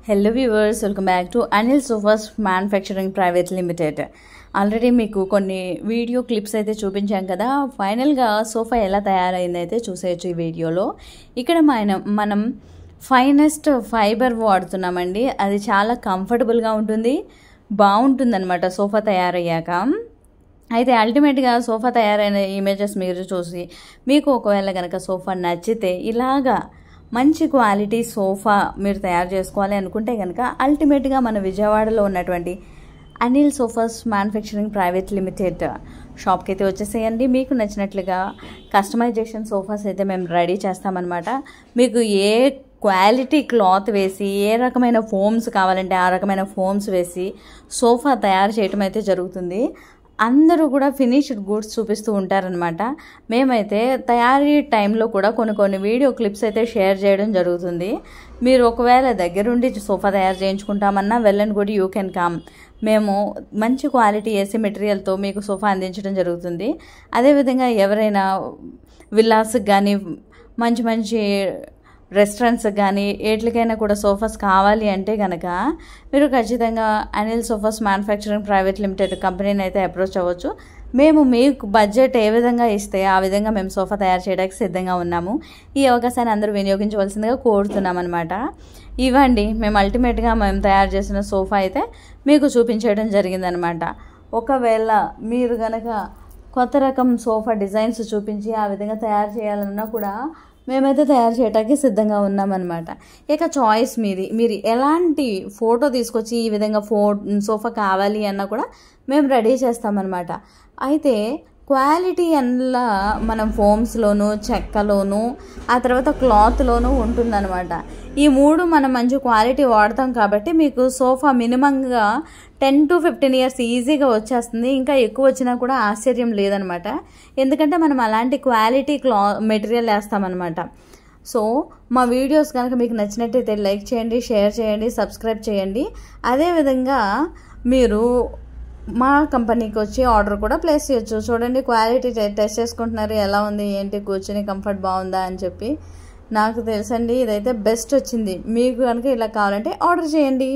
Hello viewers, welcome back to Anil sofas manufacturing private limited. Already మీకు కొన్ని video clips అయితే చూపించాం కదా. ఫైనల్గా సోఫా ఎలా తయారైంది అయితే చూసేయచ్చు ఈ వీడియోలో. ఇక్కడ మనం ఫైనెస్ట్ ఫైబర్ వాడుతున్నామండి. అది చాలా కంఫర్టబుల్గా ఉంటుంది, బాగుంటుందన్నమాట సోఫా తయారయ్యాక. అయితే అల్టిమేట్గా సోఫా తయారైన ఇమేజెస్ మీరు చూసి మీకు ఒకవేళ కనుక సోఫా నచ్చితే ఇలాగా మంచి క్వాలిటీ సోఫా మీరు తయారు చేసుకోవాలి అనుకుంటే కనుక అల్టిమేట్గా మన విజయవాడలో ఉన్నటువంటి Anil sofas manufacturing private limited షాప్కి అయితే వచ్చేసేయండి. మీకు నచ్చినట్లుగా కస్టమైజేషన్ సోఫాస్ అయితే మేము రెడీ చేస్తామన్నమాట. మీకు ఏ క్వాలిటీ క్లాత్ వేసి ఏ రకమైన ఫోమ్స్ కావాలంటే ఆ రకమైన ఫోమ్స్ వేసి సోఫా తయారు చేయటం అయితే జరుగుతుంది. అందరూ కూడా ఫినిష్డ్ గుడ్స్ చూపిస్తూ ఉంటారనమాట. మేమైతే తయారీ టైంలో కూడా కొన్ని వీడియో క్లిప్స్ అయితే షేర్ చేయడం జరుగుతుంది. మీరు ఒకవేళ దగ్గరుండి సోఫా తయారు చేయించుకుంటామన్నా well and good, you can come. మేము మంచి క్వాలిటీ ఏసీ మెటీరియల్తో మీకు సోఫా అందించడం జరుగుతుంది. అదేవిధంగా ఎవరైనా విల్లాస్కి కానీ మంచి రెస్టారెంట్స్కి కానీ ఎట్లకైనా కూడా సోఫాస్ కావాలి అంటే కనుక మీరు ఖచ్చితంగా Anil sofas manufacturing private limited కంపెనీని అయితే అప్రోచ్ అవ్వచ్చు. మేము మీకు బడ్జెట్ ఏ విధంగా ఇస్తే ఆ విధంగా మేము సోఫా తయారు చేయడానికి సిద్ధంగా ఉన్నాము. ఈ అవకాశాన్ని అందరూ వినియోగించవలసిందిగా కోరుతున్నాం అనమాట. ఇవ్వండి, మేము అల్టిమేట్గా మేము తయారు చేసిన సోఫా అయితే మీకు చూపించడం జరిగిందనమాట. ఒకవేళ మీరు కనుక కొత్త రకం సోఫా డిజైన్స్ చూపించి ఆ విధంగా తయారు చేయాలన్నా కూడా మేమైతే తయారు చేయడానికి సిద్ధంగా ఉన్నామన్నమాట. ఇక చాయిస్ మీది. మీరు ఎలాంటి ఫోటో తీసుకొచ్చి ఈ విధంగా సోఫా కావాలి అన్నా కూడా మేము రెడీ చేస్తామన్నమాట. అయితే క్వాలిటీ అలా మనం ఫోమ్స్లోను, చెక్కలోను, ఆ తర్వాత క్లాత్లోనూ ఉంటుందన్నమాట. ఈ మూడు మనం మంచి క్వాలిటీ వాడతాం కాబట్టి మీకు సోఫా మినిమంగా 10 to 15 years ఈజీగా వచ్చేస్తుంది. ఇంకా ఎక్కువ వచ్చినా కూడా ఆశ్చర్యం లేదనమాట. ఎందుకంటే మనం అలాంటి క్వాలిటీ మెటీరియల్ వేస్తామన్నమాట. సో మా వీడియోస్ కనుక మీకు నచ్చినట్టయితే లైక్ చేయండి, షేర్ చేయండి, సబ్స్క్రైబ్ చేయండి. అదేవిధంగా మీరు మా కంపెనీకి వచ్చి ఆర్డర్ కూడా ప్లేస్ చేయొచ్చు. చూడండి, క్వాలిటీ టెస్ట్ చేసుకుంటున్నారు, ఎలా ఉంది ఏంటి, కూర్చొని కంఫర్ట్ బాగుందా అని చెప్పి. నాకు తెలుసండి ఇదైతే బెస్ట్ వచ్చింది. మీకు కనుక ఇలా కావాలంటే ఆర్డర్ చేయండి.